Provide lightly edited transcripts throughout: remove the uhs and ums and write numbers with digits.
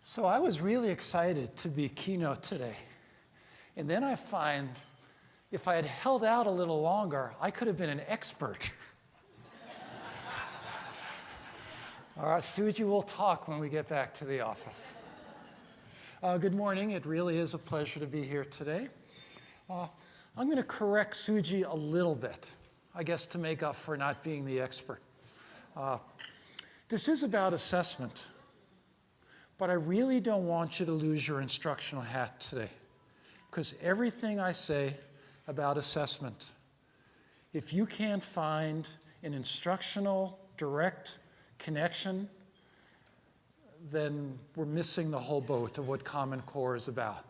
So I was really excited to be keynote today. And then I find if I had held out a little longer, I could have been an expert. All right, Suji will talk when we get back to the office. Good morning. It really is a pleasure to be here today. I'm going to correct Suji a little bit, I guess to make up for not being the expert. This is about assessment, but I really don't want you to lose your instructional hat today, because everything I say about assessment, if you can't find an instructional direct connection, then we're missing the whole boat of what Common Core is about.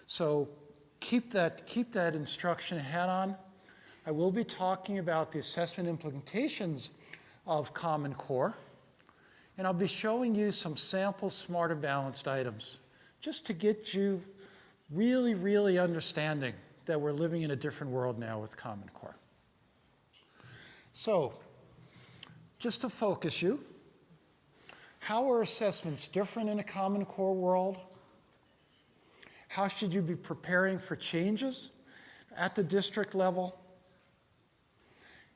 So keep that instruction hat on. I will be talking about the assessment implementations of Common Core, and I'll be showing you some sample smarter balanced items just to get you really understanding that we're living in a different world now with Common Core. So just to focus you, how are assessments different in a Common Core world? How should you be preparing for changes at the district level?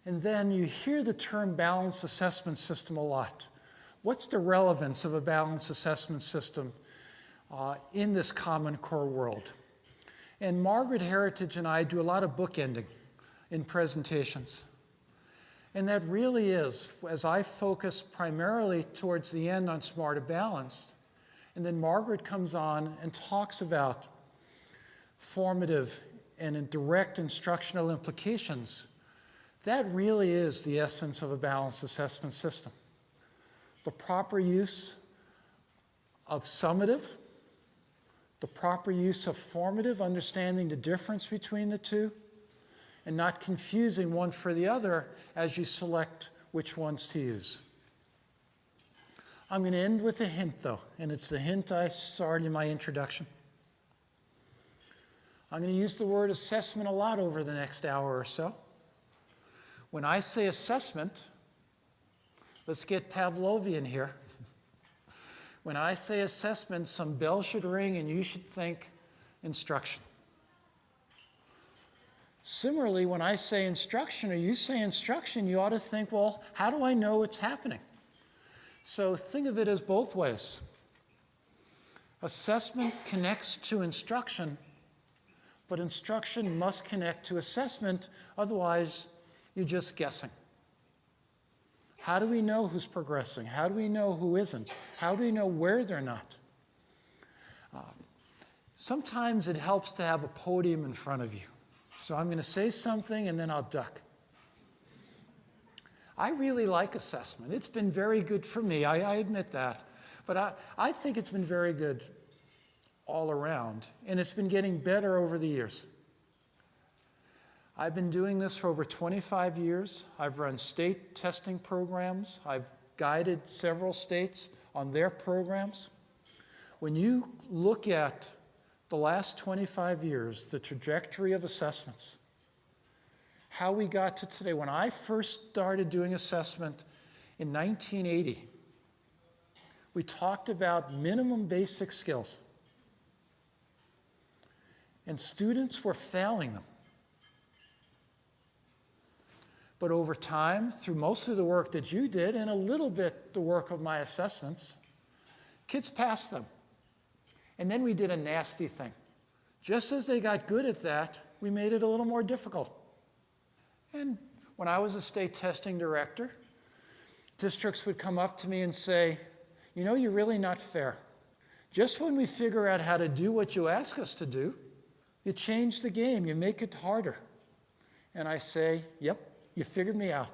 And then you hear the term balanced assessment system a lot. What's the relevance of a balanced assessment system in this Common Core world? And Margaret Heritage and I do a lot of bookending in presentations. And that really is, as I focus primarily towards the end on Smarter Balanced, and then Margaret comes on and talks about formative and direct instructional implications, that really is the essence of a balanced assessment system. The proper use of summative, the proper use of formative, understanding the difference between the two, and not confusing one for the other as you select which ones to use. I'm going to end with a hint, though, and it's the hint I started in my introduction. I'm going to use the word assessment a lot over the next hour or so. When I say assessment, let's get Pavlovian here. When I say assessment, some bell should ring and you should think instruction. Similarly, when I say instruction or you say instruction, you ought to think, well, how do I know it's happening? So think of it as both ways. Assessment connects to instruction, but instruction must connect to assessment, otherwise you're just guessing. How do we know who's progressing? How do we know who isn't? How do we know where they're not? Sometimes it helps to have a podium in front of you. So I'm going to say something and then I'll duck. I really like assessment. It's been very good for me, I admit that. But I think it's been very good all around, and it's been getting better over the years. I've been doing this for over 25 years. I've run state testing programs. I've guided several states on their programs. When you look at the last 25 years, the trajectory of assessments, how we got to today. When I first started doing assessment in 1980, we talked about minimum basic skills. And students were failing them. But over time, through most of the work that you did, and a little bit the work of my assessments, kids passed them. And then we did a nasty thing. Just as they got good at that, we made it a little more difficult. And when I was a state testing director, districts would come up to me and say, you know, you're really not fair. Just when we figure out how to do what you ask us to do, you change the game, you make it harder. And I say, yep, you figured me out.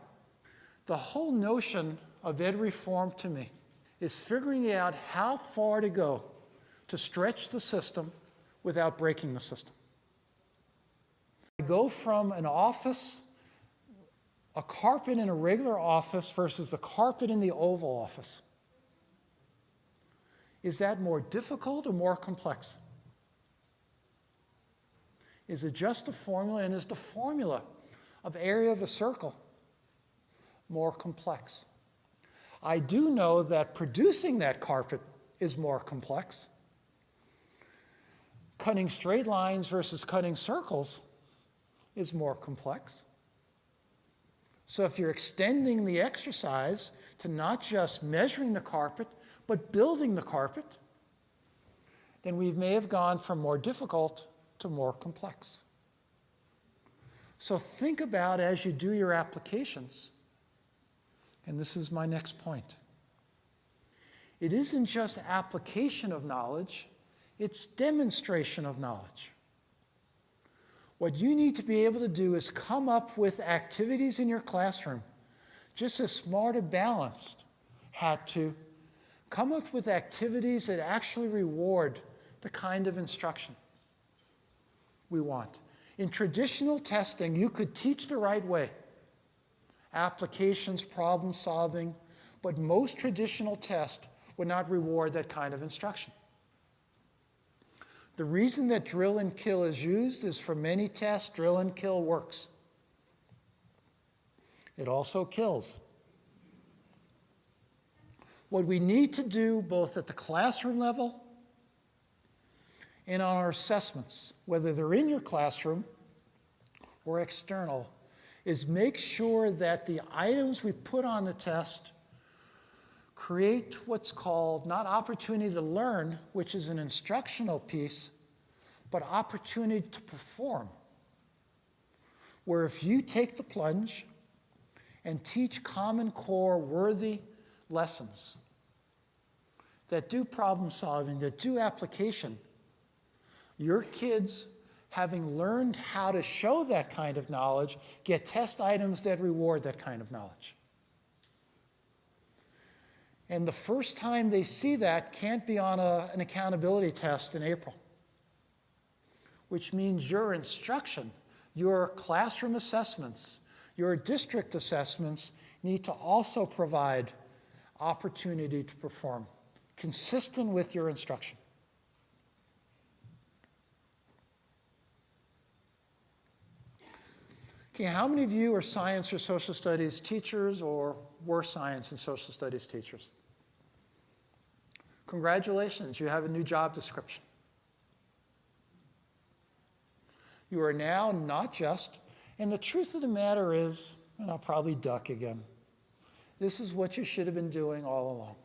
The whole notion of ed reform to me is figuring out how far to go to stretch the system without breaking the system. I go from an office, a carpet in a regular office versus the carpet in the Oval Office. Is that more difficult or more complex? Is it just a formula, and is the formula of area of a circle more complex? I do know that producing that carpet is more complex. Cutting straight lines versus cutting circles is more complex. So if you're extending the exercise to not just measuring the carpet, but building the carpet, then we may have gone from more difficult to more complex. So think about as you do your applications, and this is my next point. It isn't just application of knowledge, it's demonstration of knowledge. What you need to be able to do is come up with activities in your classroom, just as smart or balanced had to, come up with activities that actually reward the kind of instruction we want. In traditional testing, you could teach the right way, applications, problem solving, but most traditional tests would not reward that kind of instruction. The reason that drill and kill is used is for many tests, drill and kill works. It also kills. What we need to do both at the classroom level and on our assessments, whether they're in your classroom or external, is make sure that the items we put on the test create what's called not opportunity to learn, which is an instructional piece, but opportunity to perform. Where if you take the plunge and teach Common Core worthy lessons that do problem solving, that do application, your kids, having learned how to show that kind of knowledge, get test items that reward that kind of knowledge. And the first time they see that can't be on an accountability test in April, which means your instruction, your classroom assessments, your district assessments need to also provide opportunity to perform, consistent with your instruction. Okay, how many of you are science or social studies teachers or were science and social studies teachers? Congratulations, you have a new job description. You are now not just, and the truth of the matter is, and I'll probably duck again, this is what you should have been doing all along.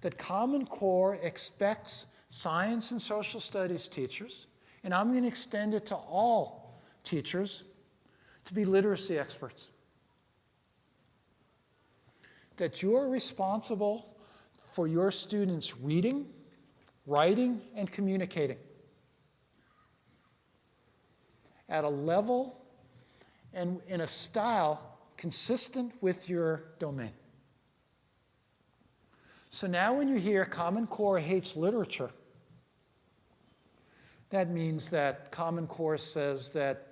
That Common Core expects science and social studies teachers, and I'm going to extend it to all teachers, to be literacy experts. That you're responsible for your students reading, writing, and communicating at a level and in a style consistent with your domain. So now when you hear Common Core hates literature, that means that Common Core says that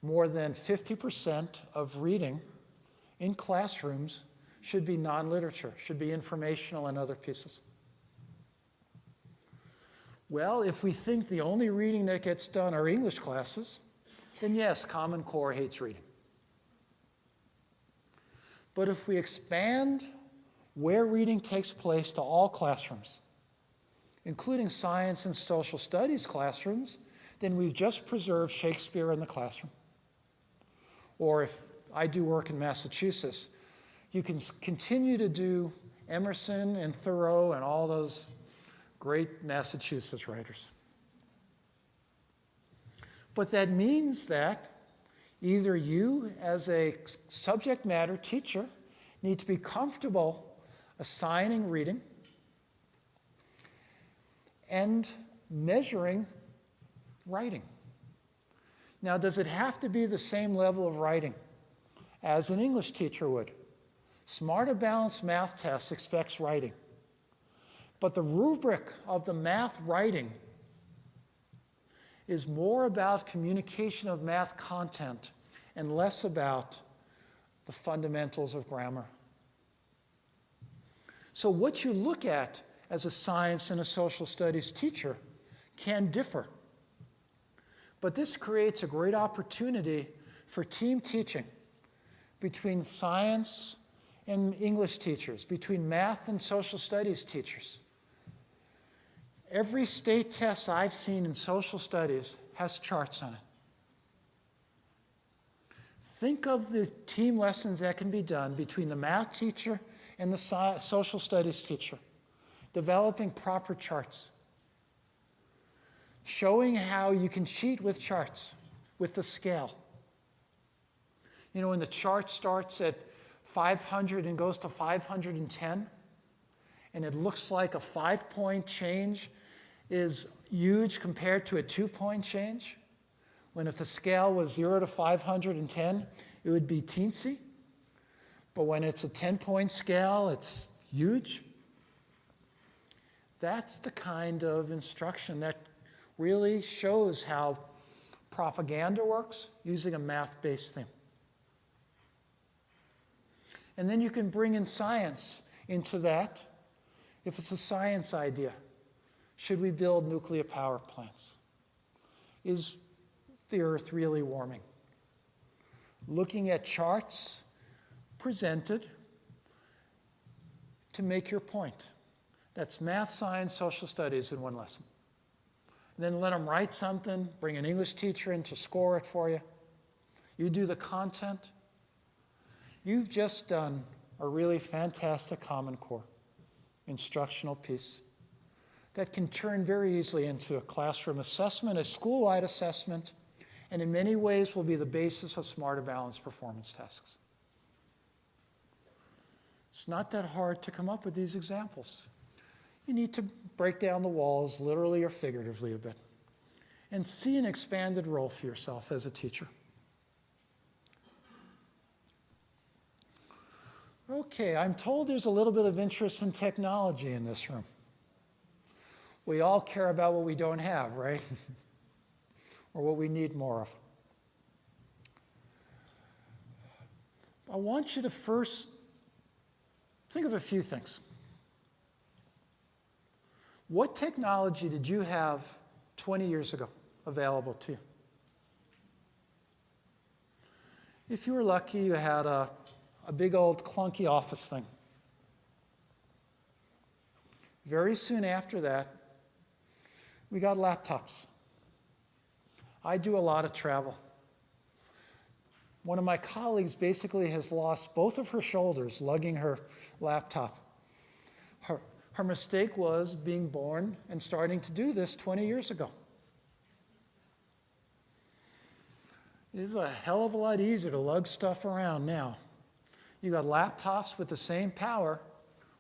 more than 50% of reading in classrooms should be non-literature, should be informational and other pieces. Well, if we think the only reading that gets done are English classes, then yes, Common Core hates reading. But if we expand where reading takes place to all classrooms, including science and social studies classrooms, then we've just preserved Shakespeare in the classroom. Or if I do work in Massachusetts, you can continue to do Emerson and Thoreau and all those great Massachusetts writers. But that means that either you, as a subject matter teacher, need to be comfortable assigning reading and measuring writing. Now, does it have to be the same level of writing as an English teacher would? Smarter Balanced Math Test expects writing. But the rubric of the math writing is more about communication of math content and less about the fundamentals of grammar. So what you look at as a science and a social studies teacher can differ. But this creates a great opportunity for team teaching between science and English teachers, between math and social studies teachers, Every state test I've seen in social studies has charts on it. Think of the team lessons that can be done between the math teacher and the social studies teacher, developing proper charts, showing how you can cheat with charts, with the scale. You know, when the chart starts at 500 and goes to 510, and it looks like a 5-point change is huge compared to a 2-point change, when if the scale was 0 to 510, it would be teensy. But when it's a 10-point scale, it's huge. That's the kind of instruction that really shows how propaganda works using a math-based thing. And then you can bring in science into that. If it's a science idea, should we build nuclear power plants? Is the Earth really warming? Looking at charts presented to make your point. That's math, science, social studies in one lesson. And then let them write something, bring an English teacher in to score it for you. You do the content. You've just done a really fantastic Common Core instructional piece that can turn very easily into a classroom assessment, a school-wide assessment, and in many ways will be the basis of smarter balanced performance tasks. It's not that hard to come up with these examples. You need to break down the walls, literally or figuratively a bit, and see an expanded role for yourself as a teacher. Okay, I'm told there's a little bit of interest in technology in this room. We all care about what we don't have, right? Or what we need more of. I want you to first think of a few things. What technology did you have 20 years ago available to you? If you were lucky, you had a big old clunky office thing. Very soon after that, we got laptops. I do a lot of travel. One of my colleagues basically has lost both of her shoulders lugging her laptop. Her mistake was being born and starting to do this 20 years ago. It is a hell of a lot easier to lug stuff around now. You got laptops with the same power,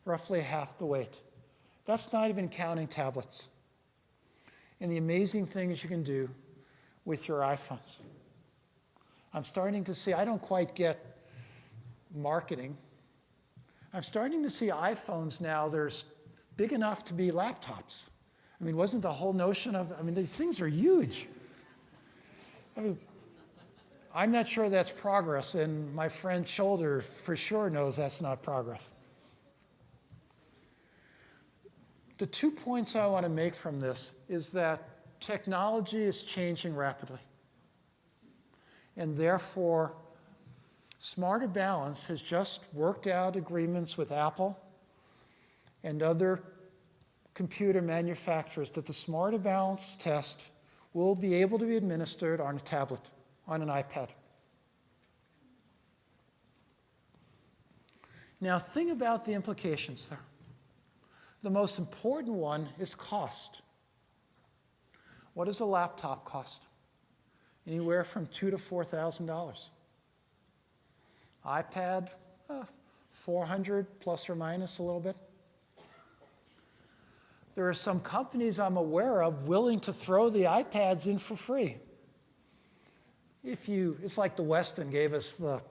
roughly half the weight. That's not even counting tablets and the amazing things you can do with your iPhones. I'm starting to see, I don't quite get marketing. I'm starting to see iPhones now, they're big enough to be laptops. I mean, wasn't the whole notion of, these things are huge. I'm not sure that's progress, and my friend Shoulder for sure knows that's not progress. The 2 points I want to make from this is that technology is changing rapidly. And therefore, Smarter Balance has just worked out agreements with Apple and other computer manufacturers that the Smarter Balance test will be able to be administered on a tablet, on an iPad. Now think about the implications there. The most important one is cost. What does a laptop cost? Anywhere from $2,000 to $4,000. iPad, $400 plus or minus a little bit. There are some companies I'm aware of willing to throw the iPads in for free. It's like the Westin gave us the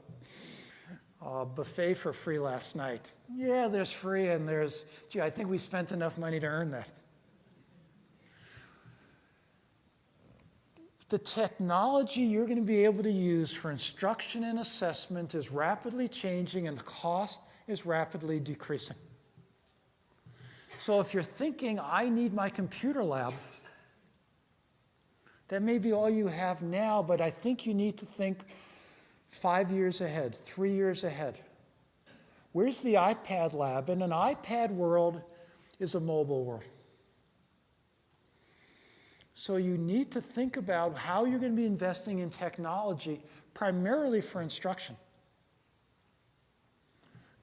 buffet for free last night. Yeah, there's free and there's, I think we spent enough money to earn that. The technology you're going to be able to use for instruction and assessment is rapidly changing and the cost is rapidly decreasing. So if you're thinking, I need my computer lab, that may be all you have now, but I think you need to think 5 years ahead, 3 years ahead. Where's the iPad lab? And an iPad world is a mobile world. So you need to think about how you're going to be investing in technology, primarily for instruction.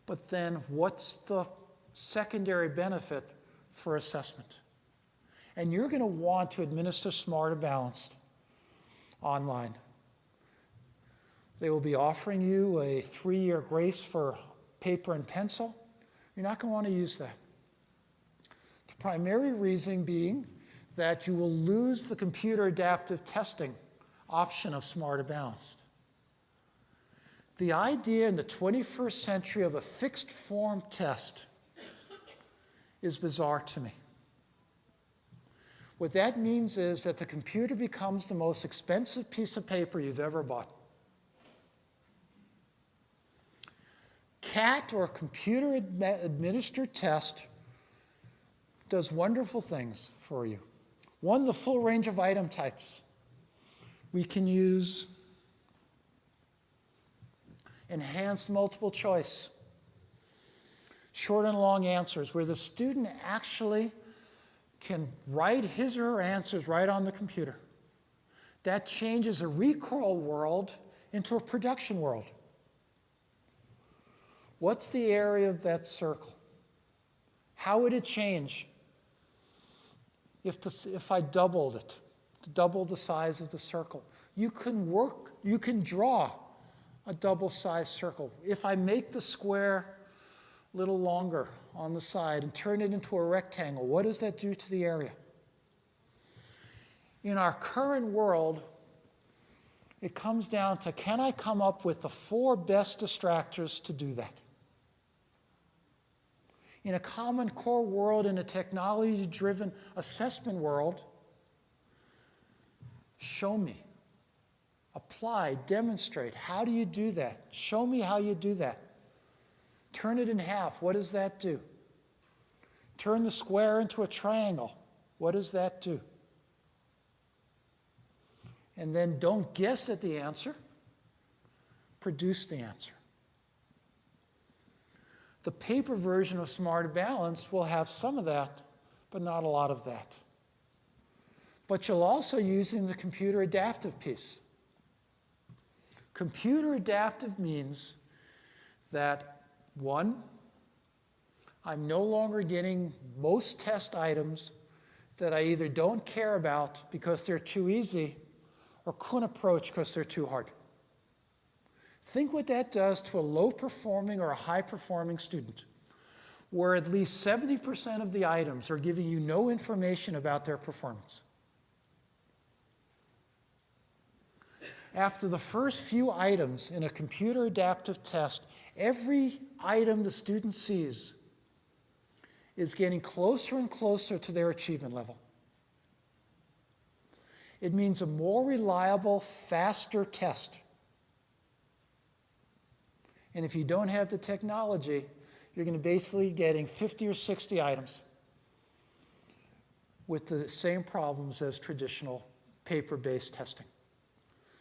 But then what's the secondary benefit for assessment? And you're going to want to administer Smart or Balanced online. They will be offering you a 3-year grace for paper and pencil. You're not going to want to use that. The primary reason being that you will lose the computer adaptive testing option of Smart or Balanced. The idea in the 21st century of a fixed form test is bizarre to me. What that means is that the computer becomes the most expensive piece of paper you've ever bought. CAT, or computer administered test, does wonderful things for you. One, the full range of item types. We can use enhanced multiple choice, short and long answers, where the student actually can write his or her answers right on the computer. That changes a recall world into a production world. What's the area of that circle? How would it change if I doubled it, to double the size of the circle? You can draw a double-sized circle. If I make the square a little longer on the side and turn it into a rectangle, what does that do to the area? In our current world, it comes down to, can I come up with the 4 best distractors to do that? In a Common Core world, in a technology-driven assessment world, show me. Apply, demonstrate. How do you do that? Show me how you do that. Turn it in half. What does that do? Turn the square into a triangle. What does that do? And then don't guess at the answer. Produce the answer. The paper version of Smart or Balanced will have some of that, but not a lot of that. But you'll also using the computer adaptive piece. Computer adaptive means that, 1, I'm no longer getting most test items that I either don't care about because they're too easy or couldn't approach because they're too hard. Think what that does to a low-performing or a high-performing student, where at least 70% of the items are giving you no information about their performance. After the first few items in a computer adaptive test, every item the student sees is getting closer and closer to their achievement level. It means a more reliable, faster test. And if you don't have the technology, you're going to basically getting 50 or 60 items with the same problems as traditional paper-based testing.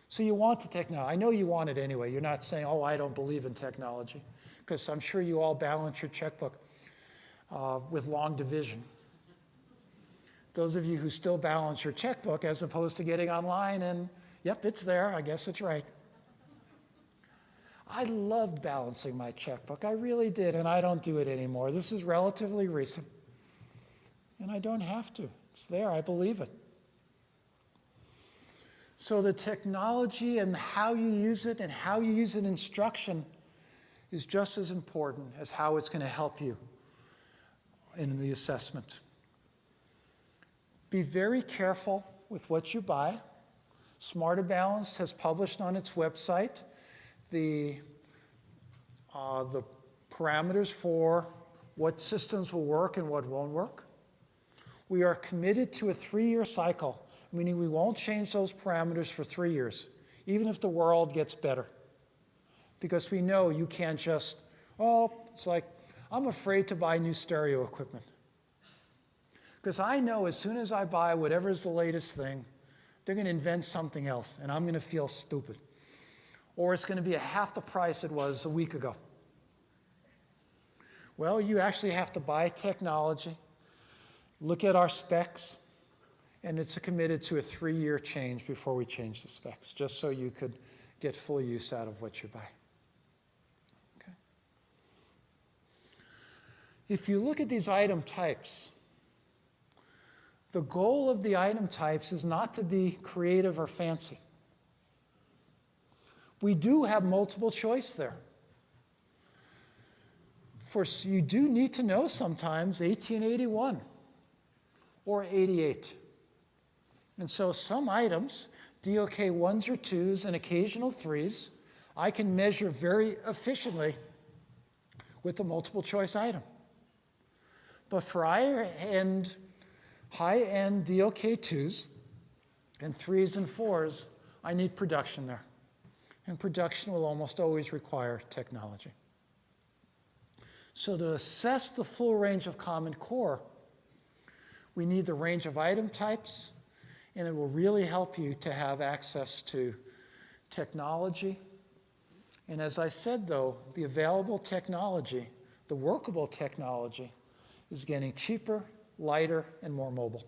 So you want the technology. I know you want it anyway. You're not saying, oh, I don't believe in technology, because I'm sure you all balance your checkbook with long division. Those of you who still balance your checkbook as opposed to getting online and, yep, it's there, I guess it's right. I loved balancing my checkbook. I really did, and I don't do it anymore. This is relatively recent, and I don't have to. It's there. I believe it. So the technology and how you use it and how you use it in instruction is just as important as how it's going to help you in the assessment. Be very careful with what you buy. Smart or Balanced has published on its website the parameters for what systems will work and what won't work. We are committed to a 3-year cycle, meaning we won't change those parameters for 3 years, even if the world gets better. Because we know you can't just, it's like, I'm afraid to buy new stereo equipment. Because I know as soon as I buy whatever's the latest thing, they're going to invent something else, and I'm going to feel stupid. Or it's going to be half the price it was a week ago. Well, you actually have to buy technology, look at our specs, And it's committed to a 3-year change before we change the specs, just so you could get full use out of what you buy. Okay. If you look at these item types, the goal of the item types is not to be creative or fancy. We do have multiple choice there. You do need to know sometimes 1881 or 88. And so some items, DOK 1s or 2s and occasional 3s, I can measure very efficiently with the multiple choice item. But for high-end DOK 2s and 3s and 4s, I need production there. And production will almost always require technology. So to assess the full range of Common Core, we need the range of item types, and it will really help you to have access to technology. And as I said, though, the available technology, the workable technology, is getting cheaper, lighter, and more mobile.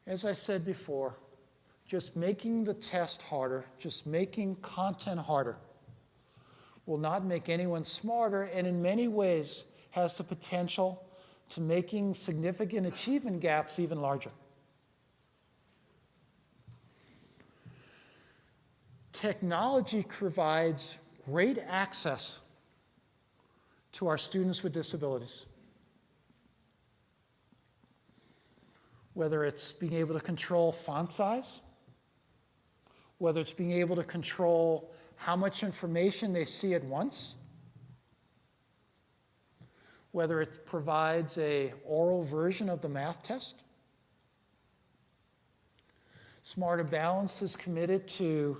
As I said before, just making the test harder, just making content harder, will not make anyone smarter, and in many ways has the potential to making significant achievement gaps even larger. Technology provides great access to our students with disabilities. Whether it's being able to control font size, whether it's being able to control how much information they see at once, whether it provides an oral version of the math test. Smarter Balanced is committed to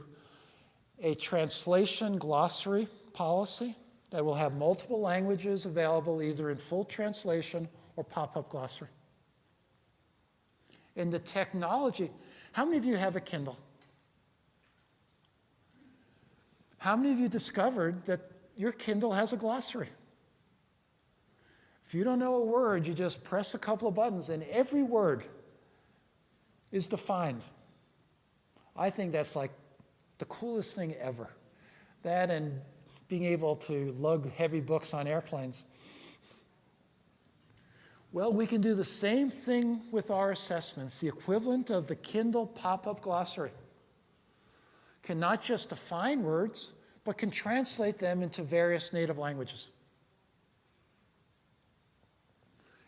a translation glossary policy that will have multiple languages available either in full translation or pop-up glossary. And the technology, how many of you have a Kindle? How many of you discovered that your Kindle has a glossary? If you don't know a word, you just press a couple of buttons and every word is defined. I think that's like the coolest thing ever. That and being able to lug heavy books on airplanes. Well, we can do the same thing with our assessments. The equivalent of the Kindle pop-up glossary can not just define words, but can translate them into various native languages.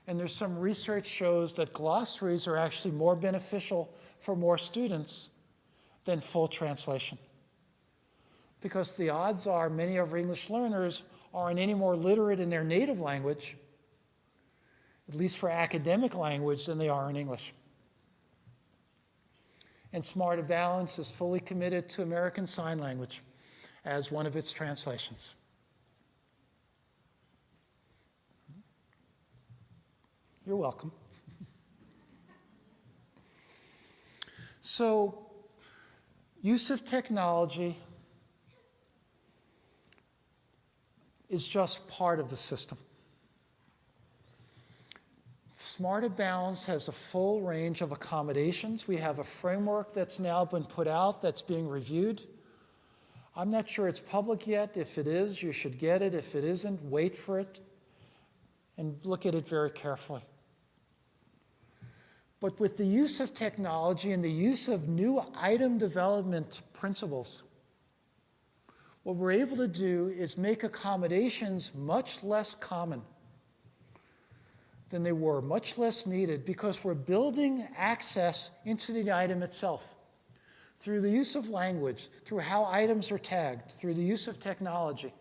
And there's some research shows that glossaries are actually more beneficial for more students than full translation. Because the odds are many of our English learners aren't any more literate in their native language, at least for academic language, than they are in English. And Smarter Balanced is fully committed to American Sign Language as one of its translations. You're welcome. So, use of technology is just part of the system. Smarter Balanced has a full range of accommodations. We have a framework that's now been put out that's being reviewed. I'm not sure it's public yet. If it is, you should get it. If it isn't, wait for it and look at it very carefully. But with the use of technology and the use of new item development principles, what we're able to do is make accommodations much less common than they were, much less needed, because we're building access into the item itself through the use of language, through how items are tagged, through the use of technology.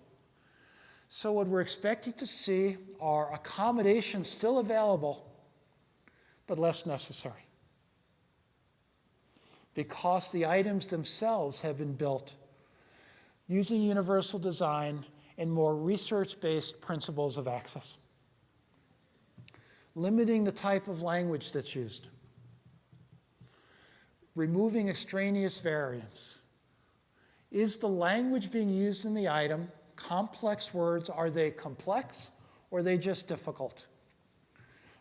So what we're expecting to see are accommodations still available, but less necessary, because the items themselves have been built using universal design and more research-based principles of access. Limiting the type of language that's used, removing extraneous variants. Is the language being used in the item complex words. Are they complex or are they just difficult?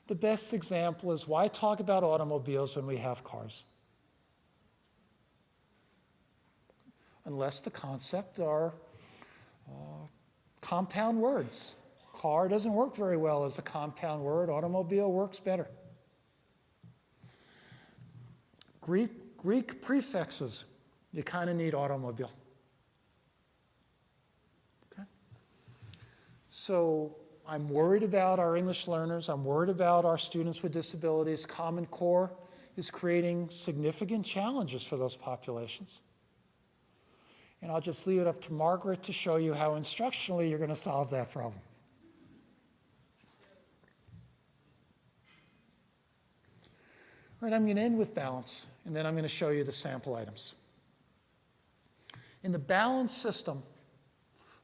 The best example is, why talk about automobiles when we have cars? Unless the concept are compound words. Car doesn't work very well as a compound word. Automobile works better. Greek prefixes, you kind of need automobile. Okay? So I'm worried about our English learners. I'm worried about our students with disabilities. Common Core is creating significant challenges for those populations. And I'll just leave it up to Margaret to show you how instructionally you're going to solve that problem. All right, I'm going to end with balance, and then I'm going to show you the sample items. In the balance system,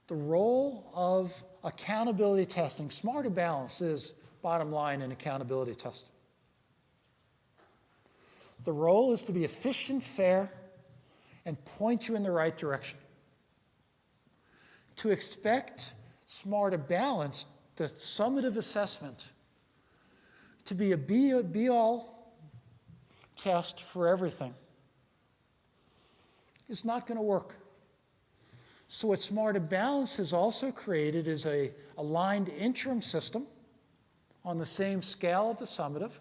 the role of accountability testing, smarter balance is bottom line in accountability testing. The role is to be efficient, fair, and point you in the right direction. To expect smarter balance, the summative assessment, to be a be-all test for everything is not going to work. So what Smarter Balance has also created is a aligned interim system on the same scale of the summative,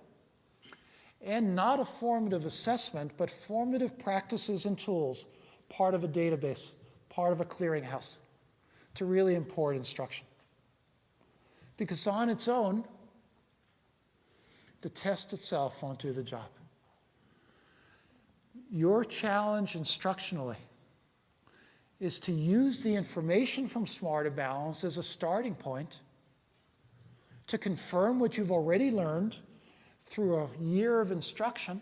and not a formative assessment, but formative practices and tools, part of a database, part of a clearinghouse, to really import instruction. Because on its own, the test itself won't do the job. Your challenge instructionally is to use the information from Smarter Balance as a starting point to confirm what you've already learned through a year of instruction,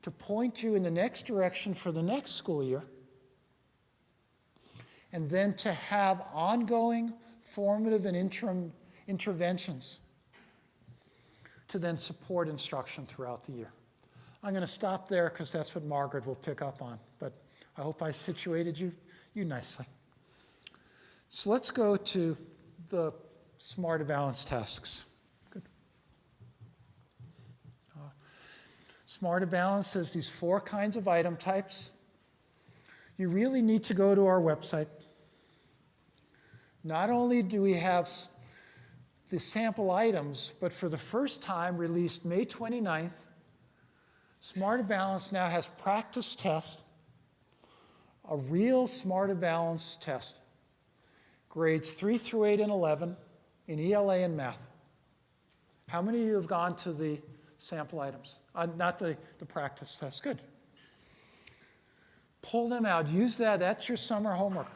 to point you in the next direction for the next school year, and then to have ongoing formative and interim interventions to then support instruction throughout the year. I'm going to stop there because that's what Margaret will pick up on, but I hope I situated you nicely. So let's go to the Smarter Balance tasks. Good. Smarter Balance has these 4 kinds of item types. You really need to go to our website. Not only do we have the sample items, but for the first time, released May 29th, Smarter Balance now has practice tests, a real Smarter Balance test, grades 3 through 8 and 11 in ELA and math. How many of you have gone to the sample items? Not the practice test. Good. Pull them out. Use that. That's your summer homework.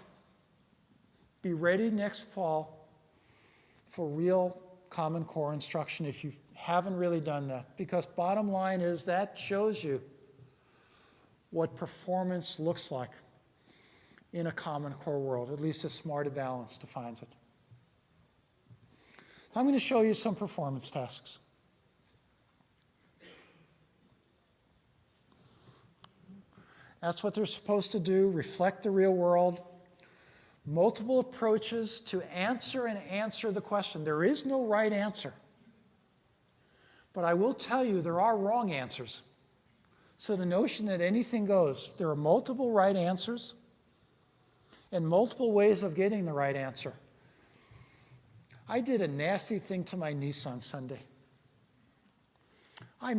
Be ready next fall for real Common Core instruction if you haven't really done that. Because bottom line is that shows you what performance looks like in a Common Core world. At least a Smarter Balance defines it. I'm going to show you some performance tasks. That's what they're supposed to do, reflect the real world. Multiple approaches to answer and answer the question. There is no right answer. But I will tell you there are wrong answers. So the notion that anything goes, there are multiple right answers and multiple ways of getting the right answer. I did a nasty thing to my niece on Sunday.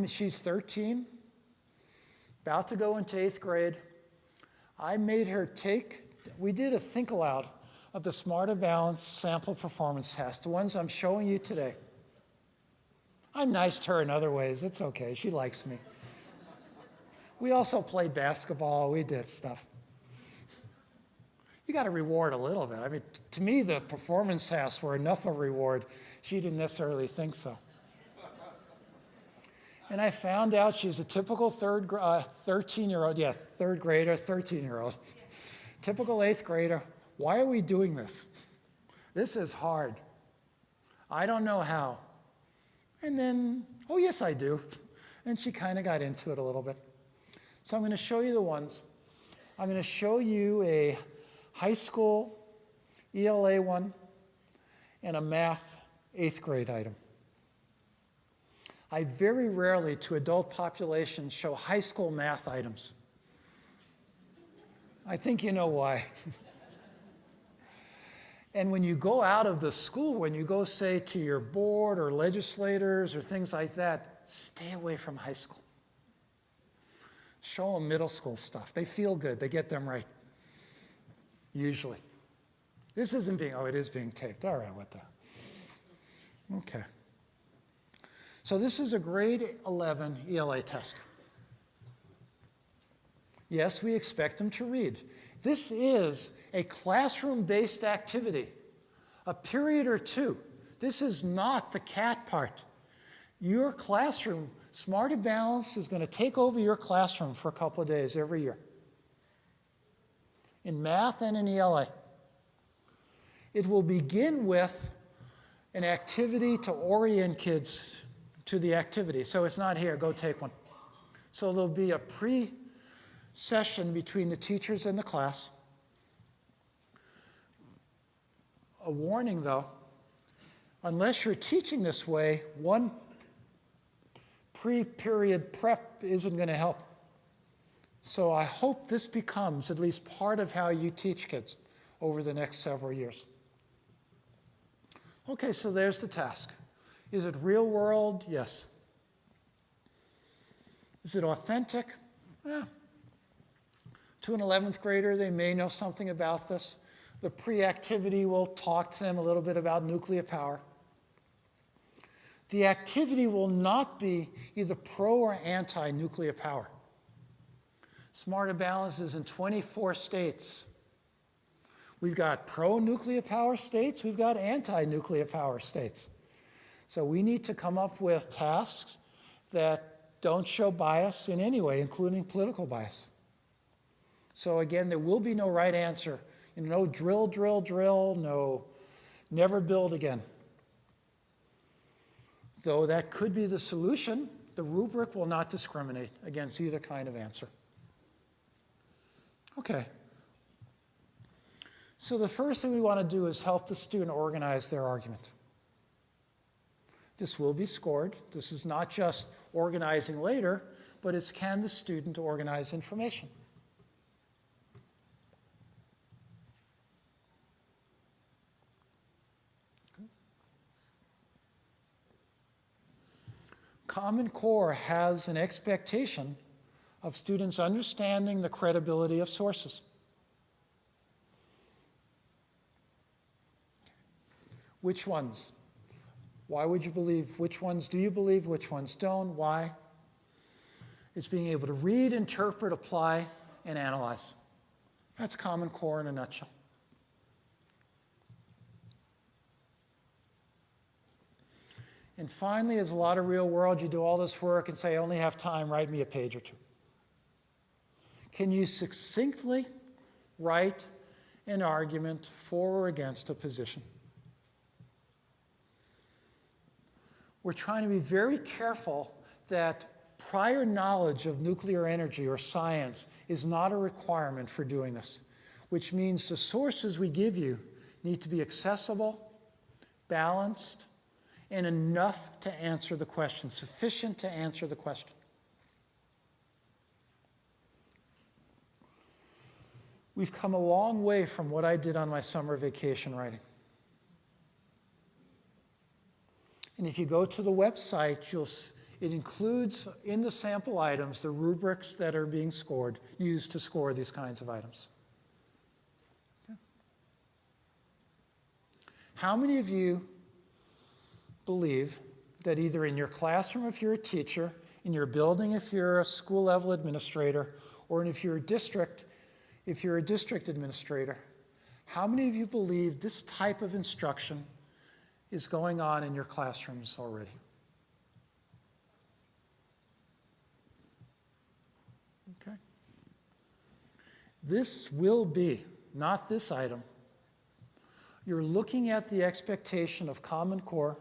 She's 13, about to go into 8th grade. I made her we did a think aloud of the Smarter Balance sample performance test, the ones I'm showing you today. I'm nice to her in other ways. It's okay. She likes me. We also played basketball. We did stuff. You got to reward a little bit. I mean, to me, the performance tasks were enough of a reward. She didn't necessarily think so. And I found out she's a typical 13-year-old, third grader, 13-year-old. Typical 8th grader. Why are we doing this? This is hard. I don't know how. And then, oh yes, I do. And she kind of got into it a little bit. So I'm going to show you the ones. I'm going to show you a high school ELA one, and a math 8th grade item. I very rarely, to adult populations, show high school math items. I think you know why. And when you go out of the school, when you go, say, to your board or legislators or things like that, stay away from high school. Show them middle school stuff. They feel good. They get them right. Usually. This isn't being, oh, it is being taped. All right, what the? Okay. So this is a grade 11 ELA test. Yes, we expect them to read. This is a classroom-based activity, a period or two. This is not the CAT part. Your classroom, Smarter Balanced, is going to take over your classroom for a couple of days every year, in math and in ELA. It will begin with an activity to orient kids to the activity. So it's not here, go take one. So there'll be a pre-session between the teachers and the class. A warning though, unless you're teaching this way, one pre-period prep isn't going to help. So I hope this becomes at least part of how you teach kids over the next several years. Okay, so there's the task. Is it real world? Yes. Is it authentic? Yeah. To an 11th grader, they may know something about this. The pre-activity will talk to them a little bit about nuclear power. The activity will not be either pro or anti-nuclear power. Smarter Balance is in 24 states. We've got pro-nuclear power states, we've got anti-nuclear power states. So we need to come up with tasks that don't show bias in any way, including political bias. So again, there will be no right answer. No drill, drill, drill, no never build again. Though that could be the solution, the rubric will not discriminate against either kind of answer. Okay. So the first thing we want to do is help the student organize their argument. This will be scored. This is not just organizing later, but it's can the student organize information. Common Core has an expectation of students understanding the credibility of sources. Which ones? Why would you believe? Which ones do you believe? Which ones don't? Why? It's being able to read, interpret, apply, and analyze. That's Common Core in a nutshell. And finally, there's a lot of real world. You do all this work and say, I only have time, write me a page or two. Can you succinctly write an argument for or against a position? We're trying to be very careful that prior knowledge of nuclear energy or science is not a requirement for doing this, which means the sources we give you need to be accessible, balanced, and enough to answer the question, sufficient to answer the question. We've come a long way from what I did on my summer vacation writing. And if you go to the website, it includes in the sample items the rubrics that are being scored, used to score these kinds of items. Okay. How many of you believe that either in your classroom if you're a teacher, in your building if you're a school level administrator, or if you're a district administrator, how many of you believe this type of instruction is going on in your classrooms already? Okay. This will be, not this item. You're looking at the expectation of Common Core.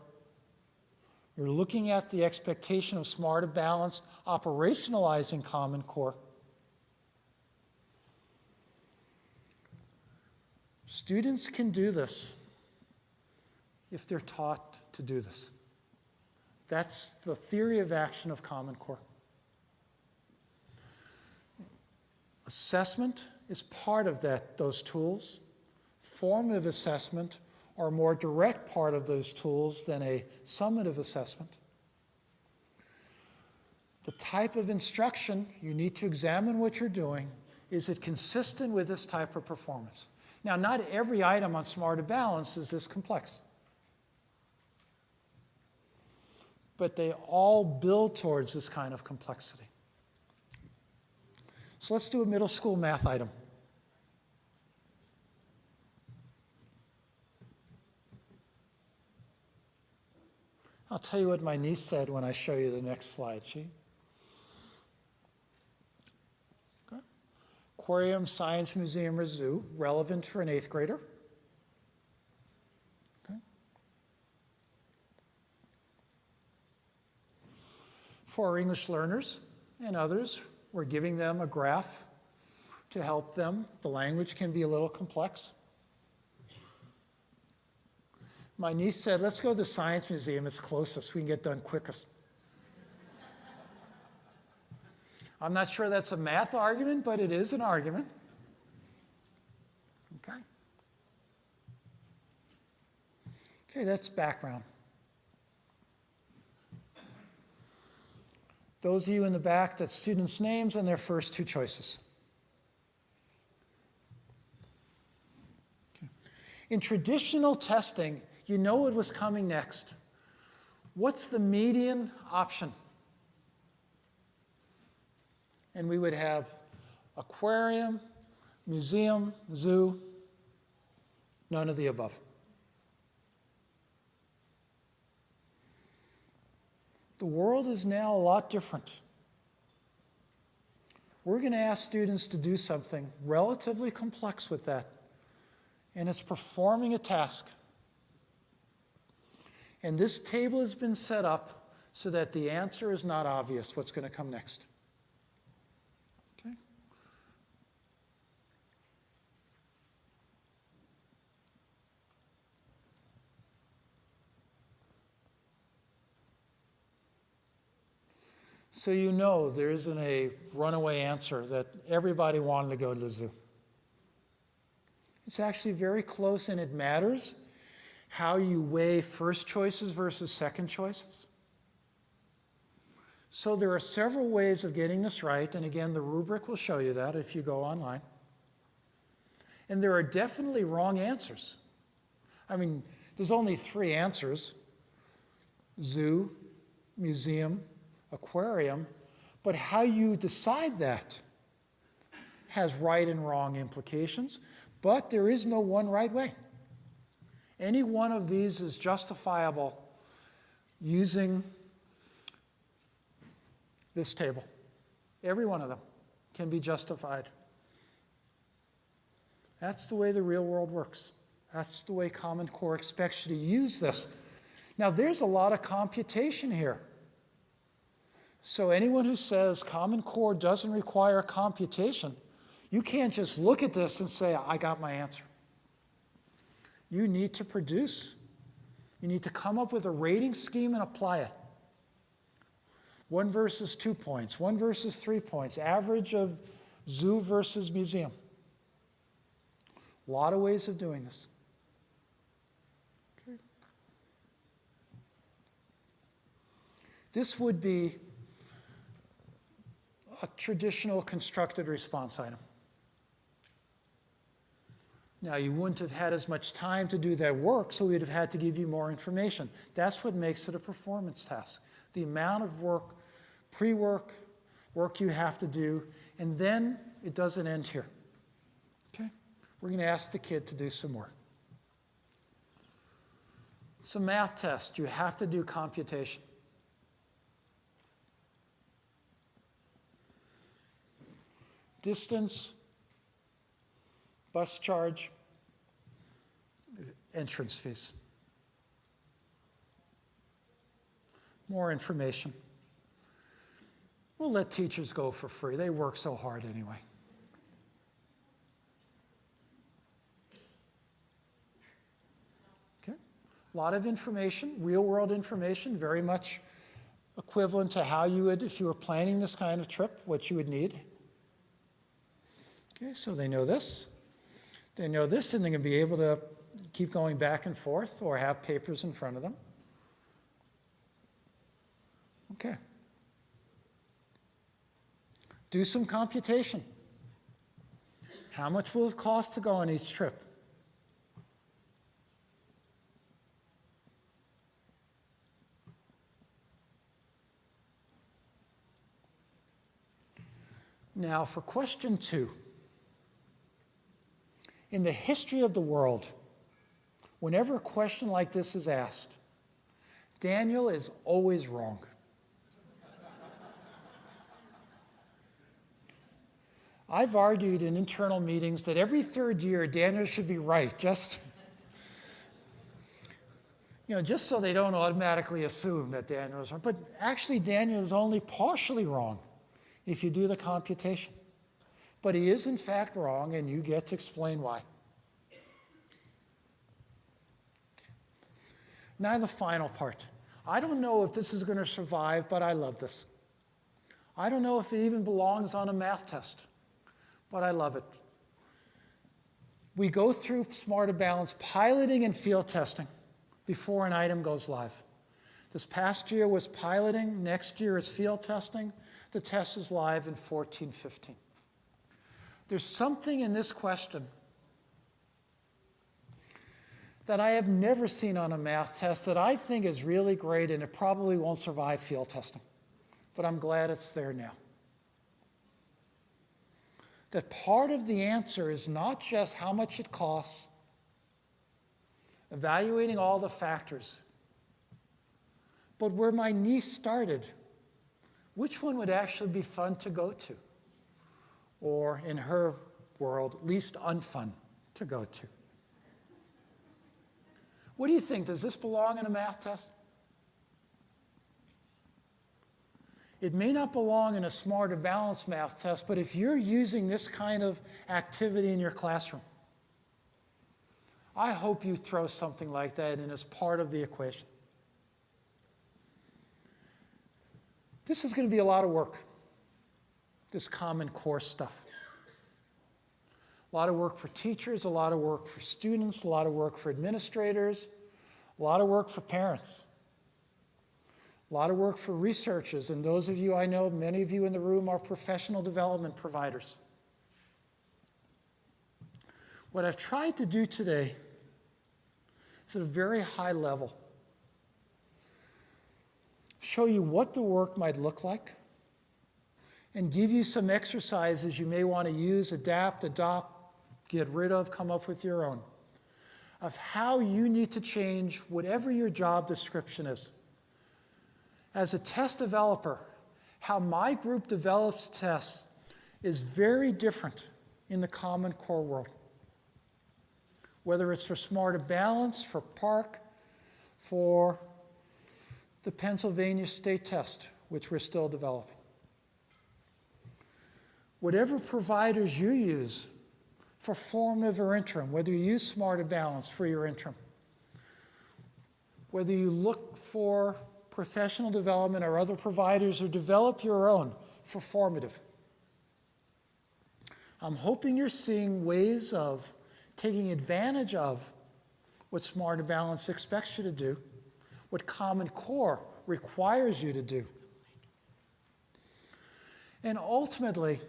You're looking at the expectation of Smarter Balanced, operationalizing Common Core. Students can do this if they're taught to do this. That's the theory of action of Common Core. Assessment is part of those tools. Formative assessment are a more direct part of those tools than a summative assessment. The type of instruction, you need to examine what you're doing. Is it consistent with this type of performance? Now, not every item on Smarter Balance is this complex. But they all build towards this kind of complexity. So let's do a middle school math item. I'll tell you what my niece said when I show you the next slide. Aquarium, Science Museum, or Zoo, relevant for an 8th grader. Okay. For our English learners and others, we're giving them a graph to help them. The language can be a little complex. My niece said, let's go to the Science Museum. It's closest. We can get done quickest. I'm not sure that's a math argument, but it is an argument. Okay. Okay, that's background. Those of you in the back, that's students' names and their first 2 choices. Okay. In traditional testing, you know what was coming next. What's the median option? And we would have aquarium, museum, zoo, none of the above. The world is now a lot different. We're going to ask students to do something relatively complex with that, and it's performing a task. And this table has been set up so that the answer is not obvious, what's going to come next. Okay? So you know there isn't a runaway answer that everybody wanted to go to the zoo. It's actually very close, and it matters how you weigh first choices versus second choices. So there are several ways of getting this right, and again, the rubric will show you that if you go online. And there are definitely wrong answers. I mean, there's only 3 answers: zoo, museum, aquarium, but how you decide that has right and wrong implications, but there is no one right way. Any one of these is justifiable using this table. Every one of them can be justified. That's the way the real world works. That's the way Common Core expects you to use this. Now, there's a lot of computation here. So anyone who says Common Core doesn't require computation, you can't just look at this and say, I got my answer. You need to produce. You need to come up with a rating scheme and apply it. 1 versus 2 points, 1 versus 3 points, average of zoo versus museum. A lot of ways of doing this. Okay. This would be a traditional constructed response item. Now, you wouldn't have had as much time to do that work, so we'd have had to give you more information. That's what makes it a performance task. The amount of work, pre-work, work you have to do, and then it doesn't end here. Okay? We're going to ask the kid to do some more. It's a math test. You have to do computation. Distance, bus charge, entrance fees. More information. We'll let teachers go for free. They work so hard anyway. A lot of information, real-world information, very much equivalent to how you would, if you were planning this kind of trip, what you would need. Okay, so they know this. They know this, and they're going to be able to keep going back and forth or have papers in front of them. Okay. Do some computation. How much will it cost to go on each trip? Now for question 2. In the history of the world, whenever a question like this is asked, Daniel is always wrong. I've argued in internal meetings that every third year Daniel should be right, just so they don't automatically assume that Daniel is wrong. But actually Daniel is only partially wrong if you do the computation. But he is in fact wrong, and you get to explain why. Now the final part. I don't know if this is going to survive, but I love this. I don't know if it even belongs on a math test, but I love it. We go through Smarter Balance piloting and field testing before an item goes live. This past year was piloting. Next year is field testing. The test is live in 14-15. There's something in this question that I have never seen on a math test that I think is really great, and it probably won't survive field testing. But I'm glad it's there now. That part of the answer is not just how much it costs, evaluating all the factors, but where my niece started, which one would actually be fun to go to? Or in her world, least unfun to go to. What do you think? Does this belong in a math test? It may not belong in a Smarter Balance math test, but if you're using this kind of activity in your classroom, I hope you throw something like that in as part of the equation. This is going to be a lot of work, this Common Core stuff. A lot of work for teachers, a lot of work for students, a lot of work for administrators, a lot of work for parents, a lot of work for researchers, and those of you I know, many of you in the room are professional development providers. What I've tried to do today is at a very high level show you what the work might look like and give you some exercises you may want to use, adapt, adopt, get rid of, come up with your own, of how you need to change whatever your job description is. As a test developer, how my group develops tests is very different in the Common Core world. Whether it's for Smarter Balance, for PARC, for the Pennsylvania State Test, which we're still developing. Whatever providers you use for formative or interim, whether you use Smarter Balance for your interim, whether you look for professional development or other providers or develop your own for formative. I'm hoping you're seeing ways of taking advantage of what Smarter Balance expects you to do, what Common Core requires you to do. And ultimately,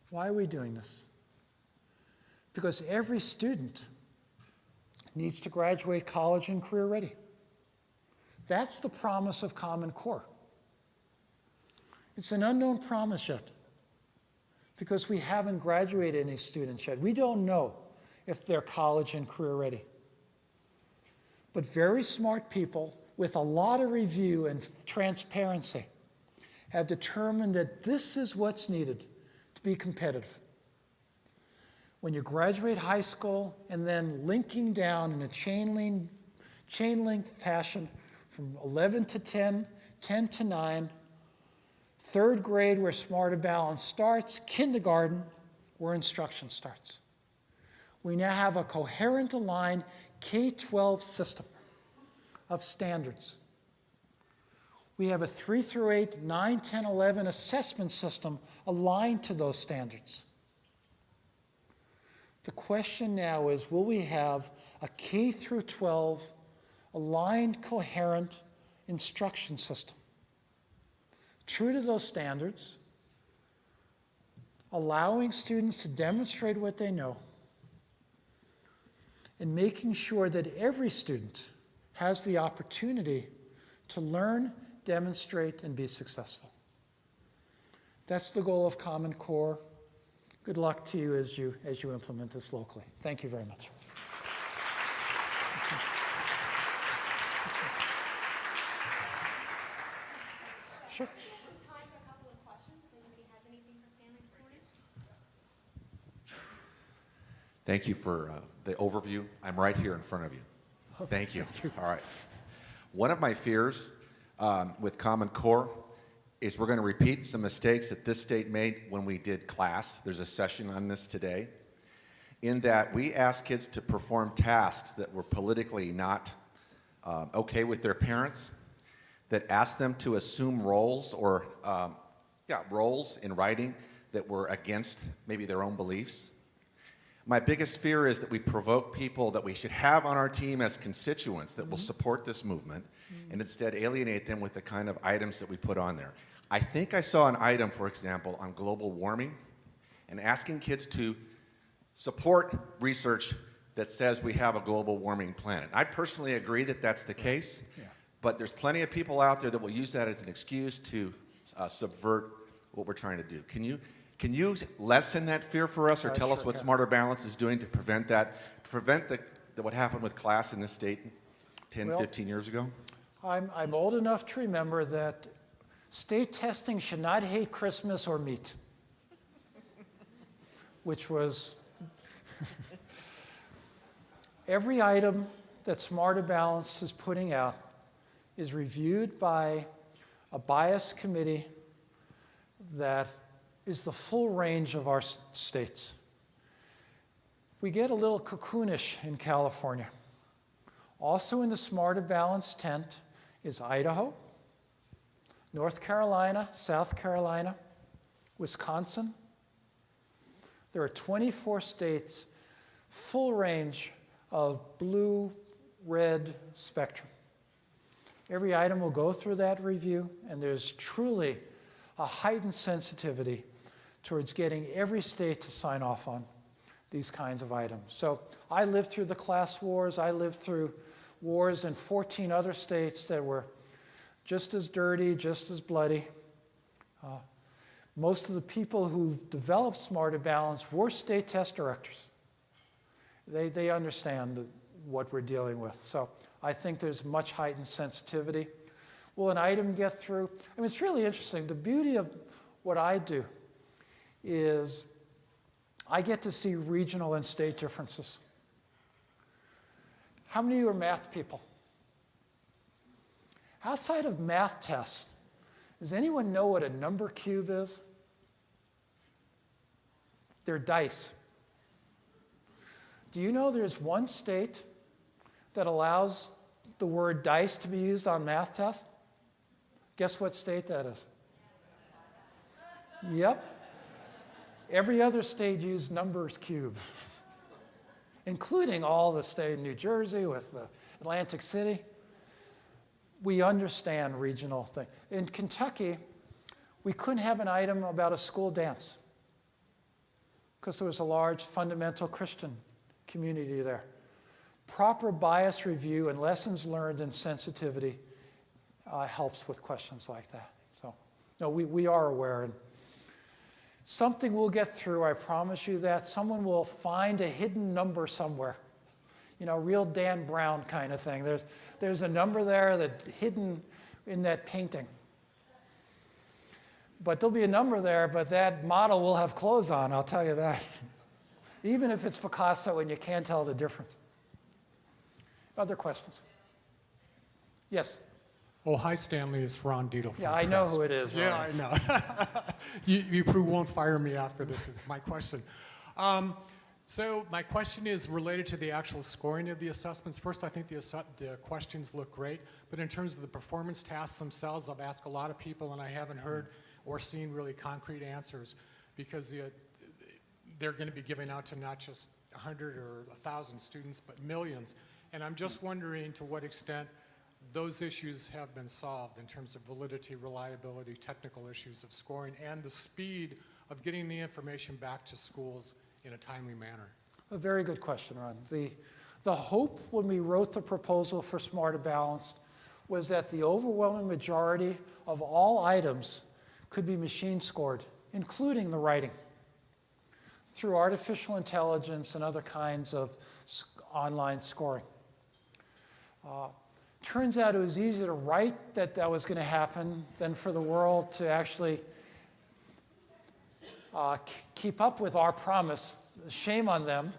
why are we doing this? Because every student needs to graduate college and career ready. That's the promise of Common Core. It's an unknown promise yet, because we haven't graduated any students yet. We don't know if they're college and career ready. But very smart people with a lot of review and transparency have determined that this is what's needed to be competitive. When you graduate high school and then linking down in a chain link fashion from 11 to 10, 10 to 9, third grade where Smarter Balance starts, kindergarten where instruction starts. We now have a coherent, aligned K-12 system of standards. We have a 3 through 8, 9, 10, 11 assessment system aligned to those standards. The question now is, will we have a K through 12 aligned, coherent instruction system, true to those standards, allowing students to demonstrate what they know, and making sure that every student has the opportunity to learn, demonstrate, and be successful. That's the goal of Common Core. Good luck to you as you implement this locally. Thank you very much. Sure. We have some time for a couple of questions if anybody has anything for Stanley this morning. Thank you for the overview. I'm right here in front of you. Thank you. All right. One of my fears with Common Core is we're going to repeat some mistakes that this state made when we did class. There's a session on this today, in that we asked kids to perform tasks that were politically not okay with their parents, that asked them to assume roles or roles in writing that were against maybe their own beliefs. My biggest fear is that we provoke people that we should have on our team as constituents that will support this movement, and instead alienate them with the kind of items that we put on there. I think I saw an item, for example, on global warming, and asking kids to support research that says we have a global warming planet. I personally agree that that's the case, but there's plenty of people out there that will use that as an excuse to subvert what we're trying to do. Can you lessen that fear for us, or tell us what Smarter Balance is doing to prevent that, what happened with class in this state 10, 15 years ago? I'm old enough to remember that state testing should not hate Christmas or meat, which was every item that Smarter Balance is putting out is reviewed by a biased committee that is the full range of our states. We get a little cocoonish in California. Also in the Smarter Balance tent is Idaho, North Carolina, South Carolina, Wisconsin. There are 24 states, full range of blue, red spectrum. Every item will go through that review, and there's truly a heightened sensitivity towards getting every state to sign off on these kinds of items. So I lived through the class wars. I lived through wars in 14 other states that were just as dirty, just as bloody. Most of the people who've developed Smarter Balance were state test directors. They understand what we're dealing with. So I think there's much heightened sensitivity. Will an item get through? I mean, it's really interesting. The beauty of what I do is I get to see regional and state differences. How many of you are math people? Outside of math tests, does anyone know what a number cube is? They're dice. Do you know there's one state that allows the word dice to be used on math tests? Guess what state that is? Yep. Every other state used numbers cube, including all the state of New Jersey with Atlantic City. We understand regional things. In Kentucky, we couldn't have an item about a school dance because there was a large fundamental Christian community there. Proper bias review and lessons learned and sensitivity helps with questions like that. So, no, we are aware. And something will get through, I promise you that. Someone will find a hidden number somewhere. You know, real Dan Brown kind of thing. There's a number there that hidden in that painting. But there'll be a number there, but that model will have clothes on, I'll tell you that. Even if it's Picasso and you can't tell the difference. Other questions? Yes? Oh, hi, Stanley. It's Ron Dietl from Yeah, I know who it is, Ron. Yeah, I know. you won't fire me after this is my question. So my question is related to the actual scoring of the assessments. First, I think the questions look great, but in terms of the performance tasks themselves, I've asked a lot of people and I haven't heard or seen really concrete answers, because they're going to be giving out to not just 100 or 1,000 students, but millions. And I'm just wondering to what extent those issues have been solved in terms of validity, reliability, technical issues of scoring, and the speed of getting the information back to schools in a timely manner. A very good question, Ron. The hope when we wrote the proposal for Smarter Balanced was that the overwhelming majority of all items could be machine scored, including the writing, through artificial intelligence and other kinds of online scoring. Turns out it was easier to write that was going to happen than for the world to actually keep up with our promise. Shame on them.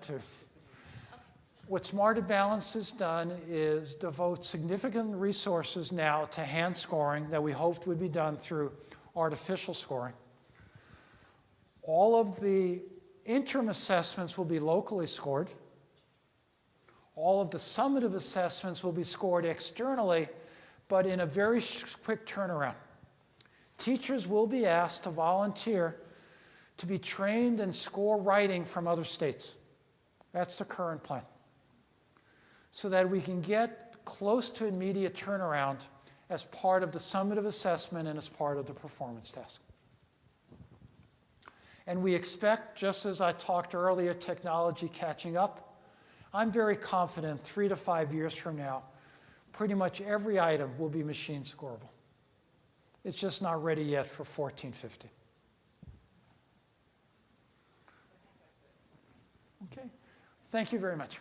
What Smarter Balanced has done is devote significant resources now to hand scoring that we hoped would be done through artificial scoring. All of the interim assessments will be locally scored. All of the summative assessments will be scored externally, but in a very quick turnaround. Teachers will be asked to volunteer to be trained and score writing from other states. That's the current plan. So that we can get close to immediate turnaround as part of the summative assessment and as part of the performance test. And we expect, just as I talked earlier, technology catching up. I'm very confident 3 to 5 years from now, pretty much every item will be machine scorable. It's just not ready yet for 1450. Okay. Thank you very much.